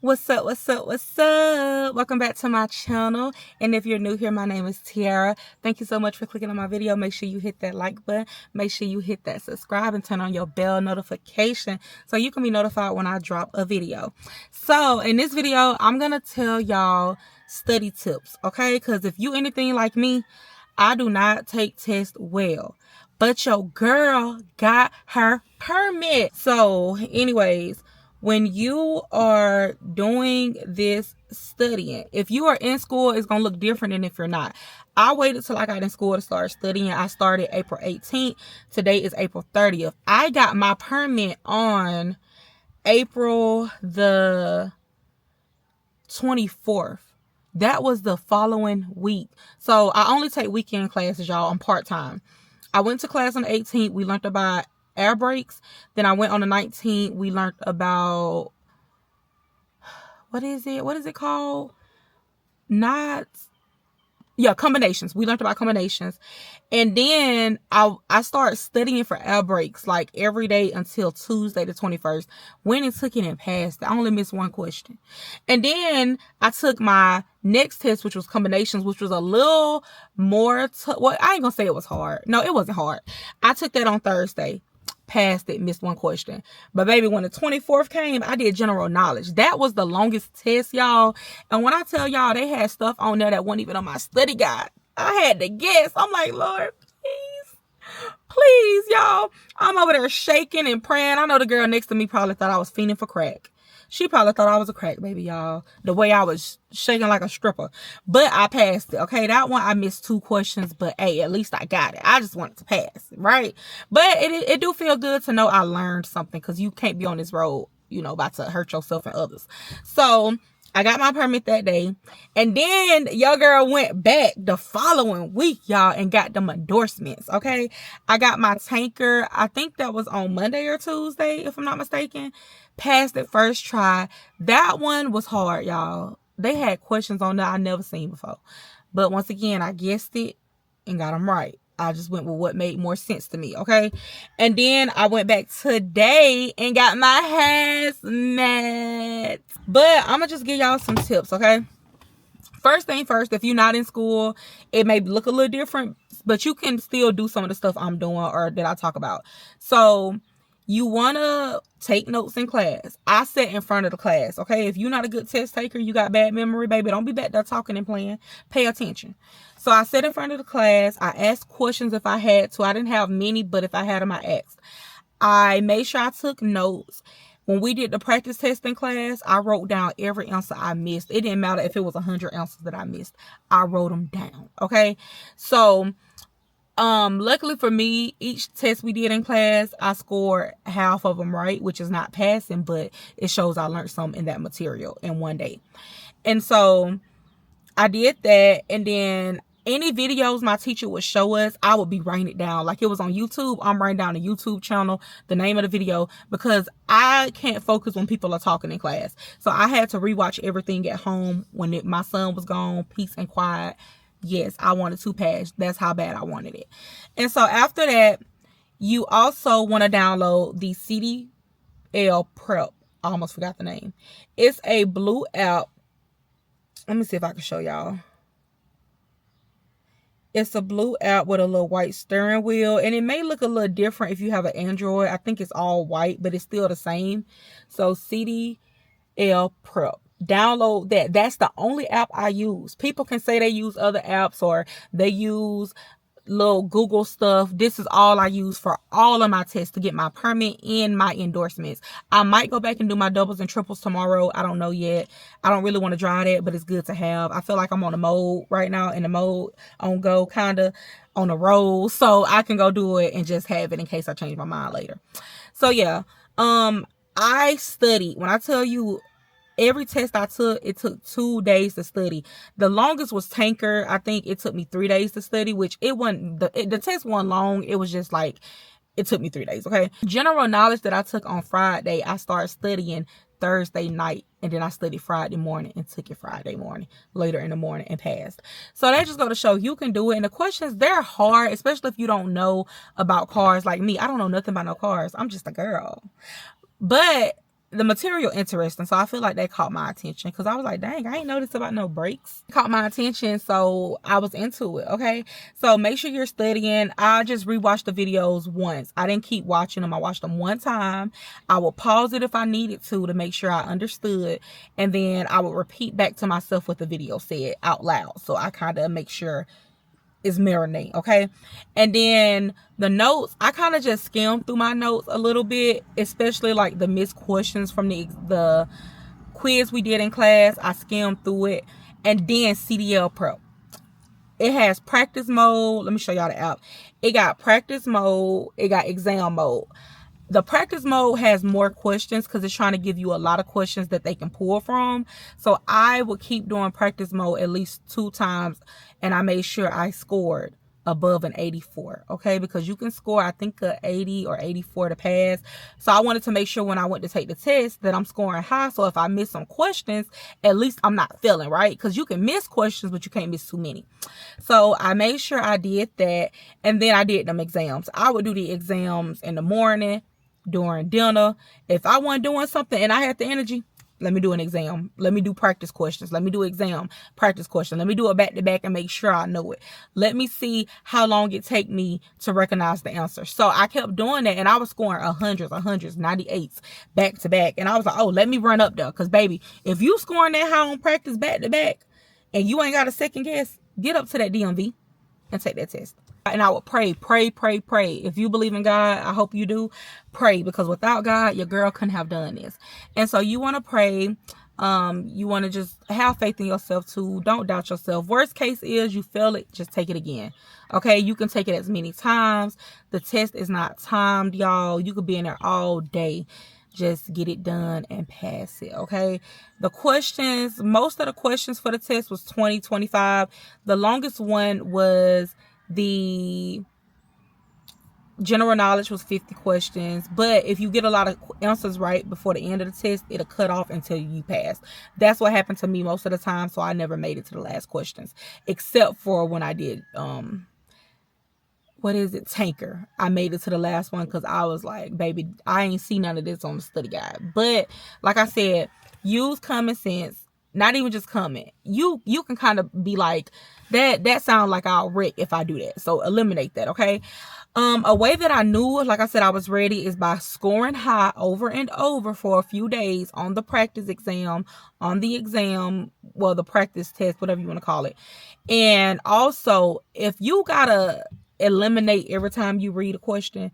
What's up, what's up, what's up? Welcome back to my channel. And if you're new here, my name is Tiara. Thank you so much for clicking on my video. Make sure you hit that like button. Make sure you hit that subscribe and turn on your bell notification so you can be notified when I drop a video. So in this video, I'm going to tell y'all study tips, okay? Because if you anything like me, I do not take tests well. But your girl got her permit. So anyways, when you are doing this studying, if you are in school, it's going to look different than if you're not. I waited till I got in school to start studying. I started April 18th. Today is April 30th. I got my permit on April the 24th. That was the following week. So I only take weekend classes, y'all. I'm part-time. I went to class on the 18th. We learned about air brakes. Then I went on the 19th. We learned about, what is it called? Combinations. We learned about combinations. And then I started studying for air brakes like every day until Tuesday the 21st. Went and took it and passed. I only missed one question. And then I took my next test, which was combinations, which was a little more, well, I ain't gonna say it was hard. No, it wasn't hard. I took that on Thursday. Passed it, missed one question. But baby, when the 24th came, I did general knowledge. That was the longest test, y'all. And when I tell y'all, they had stuff on there that wasn't even on my study guide. I had to guess. I'm like, Lord, please, y'all. I'm over there shaking and praying. I know the girl next to me probably thought I was fiending for crack. She probably thought I was a crack baby, y'all. The way I was shaking like a stripper. But I passed it, okay? That one, I missed 2 questions. But, hey, at least I got it. I just wanted to pass, right? But it do feel good to know I learned something. Because you can't be on this road, about to hurt yourself and others. So, I got my permit that day. And then your girl went back the following week, y'all, and got them endorsements, okay? I got my tanker. I think that was on Monday or Tuesday, if I'm not mistaken. Passed it first try. That one was hard, y'all. They had questions on that I never seen before. But once again, I guessed it and got them right. I just went with what made more sense to me, okay? And then I went back today and got my hazmat. But I'm going to just give y'all some tips, okay? First thing first, if you're not in school, it may look a little different, but you can still do some of the stuff I'm doing or that I talk about. So you want to take notes in class. I sat in front of the class, okay? If you're not a good test taker, you got bad memory, baby, don't be back there talking and playing. Pay attention. So I sat in front of the class. I asked questions if I had to. I didn't have many, but if I had them, I asked. I made sure I took notes. When we did the practice test in class, I wrote down every answer I missed. It didn't matter if it was 100 answers that I missed. I wrote them down, okay? So luckily for me, each test we did in class, I scored half of them right, which is not passing, but it shows I learned some in that material in one day. And so I did that, and then any videos my teacher would show us, I would be writing it down. Like it was on YouTube, I'm writing down the YouTube channel, the name of the video, because I can't focus when people are talking in class. So I had to rewatch everything at home when my son was gone, peace and quiet. Yes, I wanted to pass. That's how bad I wanted it. And so after that, you also want to download the CDL Prep. I almost forgot the name. It's a blue app. Let me see if I can show y'all. It's a blue app with a little white steering wheel. And it may look a little different if you have an Android. I think it's all white, but it's still the same. So CDL Prep. Download that. That's the only app I use. People can say they use other apps or they use little Google stuff. This is all I use for all of my tests to get my permit and my endorsements. I might go back and do my doubles and triples tomorrow. I don't know yet. I don't really want to drive that, but it's good to have. I feel like I'm on a mode right now, in the mode on go, kind of on a roll, so I can go do it and just have it in case I change my mind later. So yeah, I studied. When I tell you, every test I took, it took 2 days to study. The longest was tanker. I think it took me 3 days to study, which it wasn't, the test wasn't long. It was just like, it took me 3 days, okay? General knowledge that I took on Friday, I started studying Thursday night, and then I studied Friday morning and took it Friday morning, later in the morning, and passed. So that just go to show you can do it. And the questions, they're hard, especially if you don't know about cars like me. I don't know nothing about no cars. I'm just a girl. But the material interesting, so I feel like that caught my attention, because I was like, dang, I ain't noticed about no breaks. It caught my attention, so I was into it. Okay, so make sure you're studying. I just rewatched the videos once. I didn't keep watching them. I watched them one time. I would pause it if I needed to make sure I understood, and then I would repeat back to myself what the video said out loud, so I kind of make sure is marinate. Okay, and then the notes, I kind of just skimmed through my notes a little bit, especially like the missed questions from the quiz we did in class. I skimmed through it. And then CDL prep, it has practice mode. Let me show y'all the app. It got practice mode, it got exam mode. The practice mode has more questions because it's trying to give you a lot of questions that they can pull from. So I would keep doing practice mode at least 2 times. And I made sure I scored above an 84. Okay, because you can score, I think, a 80 or 84 to pass. So I wanted to make sure when I went to take the test that I'm scoring high. So if I miss some questions, at least I'm not failing, right? Because you can miss questions, but you can't miss too many. So I made sure I did that. And then I did them exams. I would do the exams in the morning, during dinner. If I wasn't doing something and I had the energy, let me do an exam. Let me do practice questions. Let me do exam, practice question. Let me do it back to back and make sure I know it. Let me see how long it take me to recognize the answer. So I kept doing that, and I was scoring 100s, 98s back to back. And I was like, oh, let me run up there. Because, baby, if you scoring that high on practice back to back and you ain't got a second guess, get up to that DMV and take that test. And I would pray. If you believe in God, I hope you do. Pray, because without God, your girl couldn't have done this. And so you want to pray. You want to just have faith in yourself too. Don't doubt yourself. Worst case is you fail it, just take it again. Okay, you can take it as many times. The test is not timed, y'all. You could be in there all day. Just get it done and pass it. Okay, the questions, most of the questions for the test was 20, 25. The longest one was the general knowledge, was 50 questions. But if you get a lot of answers right before the end of the test, it'll cut off until you pass. That's what happened to me most of the time. So I never made it to the last questions, except for when I did tanker. I made it to the last one because I was like, baby, I ain't see none of this on the study guide. But like I said, use common sense. Not even just comment. You can kind of be like, that sounds like I'll wreck if I do that. So eliminate that, okay? A way that I knew, like I said, I was ready is by scoring high over and over for a few days on the practice exam, the practice test, whatever you want to call it. And also, if you gotta eliminate every time you read a question,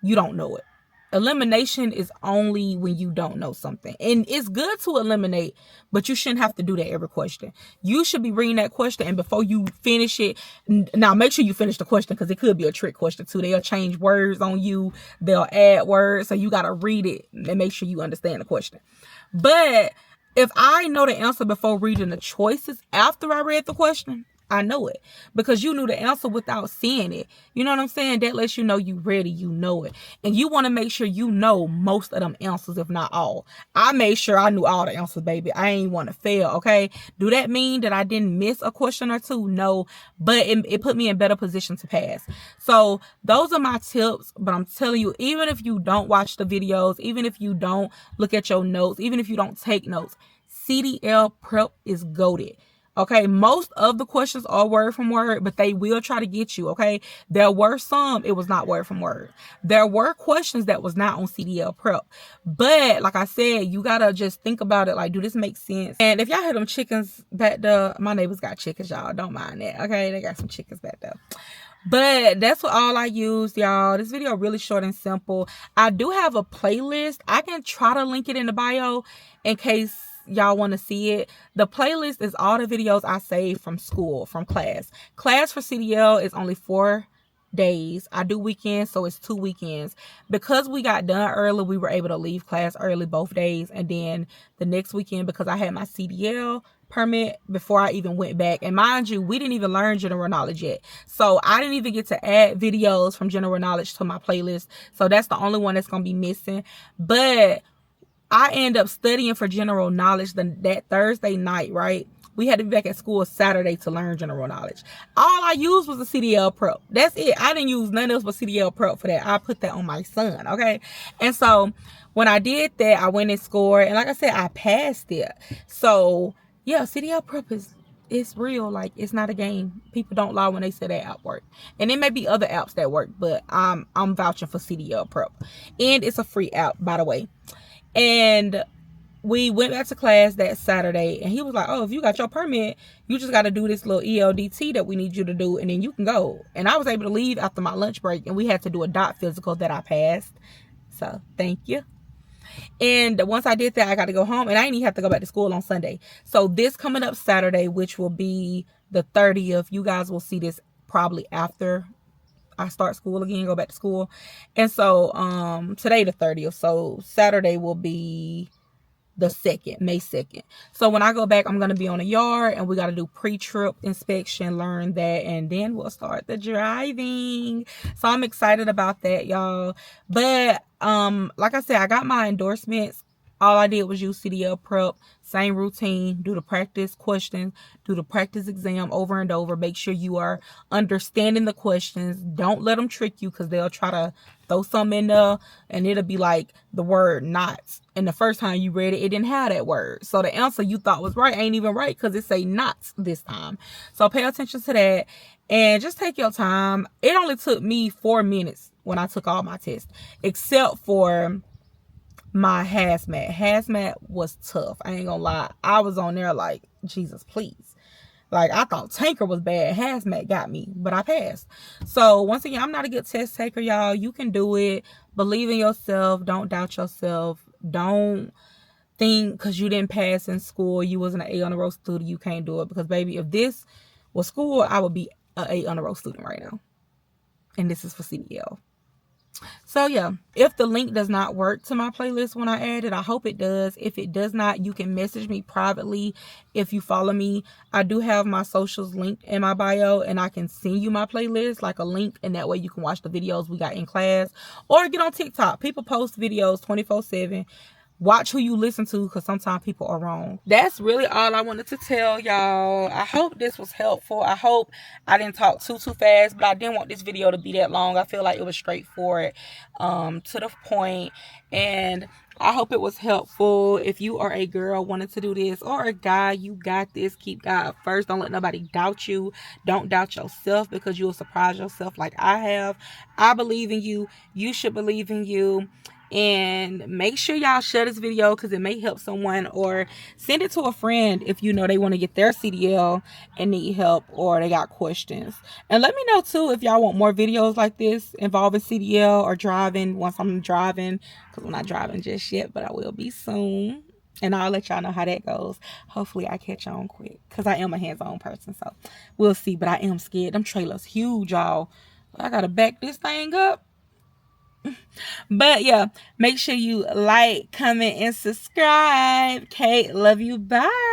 you don't know it. Elimination is only when you don't know something. And it's good to eliminate, but you shouldn't have to do that every question. You should be reading that question, and before you finish it, now make sure you finish the question, because it could be a trick question too. They'll change words on you. They'll add words. So you got to read it and make sure you understand the question. But if I know the answer before reading the choices after I read the question, I know it, because you knew the answer without seeing it. You know what I'm saying? That lets you know you ready, you know it. And you want to make sure you know most of them answers, if not all. I made sure I knew all the answers, baby. I ain't want to fail, okay? Do that mean that I didn't miss a question or two? No, but it put me in better position to pass. So those are my tips. But I'm telling you, even if you don't watch the videos, even if you don't look at your notes, even if you don't take notes, CDL prep is goated. Okay, most of the questions are word from word, but they will try to get you, okay? There were some, it was not word from word. There were questions that was not on CDL prep. But like I said, you gotta just think about it like, do this make sense? And if y'all hear them chickens back there, my neighbors got chickens, y'all. Don't mind that, okay? They got some chickens back there. But that's what all I used, y'all. This video really short and simple. I do have a playlist. I can try to link it in the bio in case y'all want to see it. The playlist is all the videos I saved from school, from class. Class for CDL is only 4 days. I do weekends, so it's 2 weekends. Because we got done early, we were able to leave class early both days. And then the next weekend, because I had my CDL permit before I even went back. And mind you, we didn't even learn general knowledge yet. So I didn't even get to add videos from general knowledge to my playlist. So that's the only one that's going to be missing. But I end up studying for general knowledge that Thursday night, right? We had to be back at school Saturday to learn general knowledge. All I used was the CDL prep. That's it. I didn't use none else but CDL prep for that. I put that on my son, okay? And so when I did that, I went and scored, and like I said, I passed it. So yeah, CDL prep it's real. Like, it's not a game. People don't lie when they say that app work, and it may be other apps that work, but I'm vouching for CDL prep, and it's a free app, by the way. And we went back to class that Saturday, and he was like, oh, if you got your permit, you just got to do this little ELDT that we need you to do, and then you can go. And I was able to leave after my lunch break, and we had to do a dot physical that I passed. So thank you. And once I did that, I got to go home, and I didn't even have to go back to school on Sunday. So this coming up Saturday, which will be the 30th, you guys will see this probably after I start school again, go back to school. And so today the 30th, so Saturday will be the 2nd, May 2nd. So when I go back, I'm going to be on a yard, and we got to do pre-trip inspection, learn that, and then we'll start the driving. So I'm excited about that, y'all. But like I said, I got my endorsements. All I did was use CDL prep, same routine, do the practice questions, do the practice exam over and over. Make sure you are understanding the questions. Don't let them trick you, because they'll try to throw something in there, and it'll be like the word knots. And the first time you read it, it didn't have that word. So the answer you thought was right ain't even right, because it say knots this time. So pay attention to that, and just take your time. It only took me 4 minutes when I took all my tests, except for my hazmat. Hazmat was tough. I ain't gonna lie. I was on there like, Jesus, please. Like, I thought tanker was bad. Hazmat got me, but I passed. So once again, I'm not a good test taker, y'all. You can do it. Believe in yourself. Don't doubt yourself. Don't think because you didn't pass in school, you wasn't an A on the road student, you can't do it. Because baby, if this was school, I would be an A on the road student right now. And this is for CDL. So yeah, if the link does not work to my playlist when I add it, I hope it does. If it does not, you can message me privately. If you follow me, I do have my socials linked in my bio, and I can send you my playlist, like a link, and that way you can watch the videos we got in class, or get on TikTok. People post videos 24/7. Watch who you listen to, because sometimes people are wrong. That's really all I wanted to tell y'all. I hope this was helpful. I hope I didn't talk too fast, but I didn't want this video to be that long. I feel like it was straightforward, to the point, and I hope it was helpful. If you are a girl wanting to do this, or a guy, you got this. Keep God first. Don't let nobody doubt you. Don't doubt yourself, because you will surprise yourself like I have. I believe in you. You should believe in you. And make sure y'all share this video, because it may help someone, or send it to a friend if you know they want to get their CDL and need help, or they got questions. And let me know too if y'all want more videos like this involving CDL or driving once I'm driving, because I'm not driving just yet, but I will be soon. And I'll let y'all know how that goes. Hopefully I catch on quick, because I am a hands-on person, so we'll see. But I am scared. Them trailers huge, y'all. I gotta back this thing up. But yeah, make sure you like, comment, and subscribe. Kate, love you. Bye.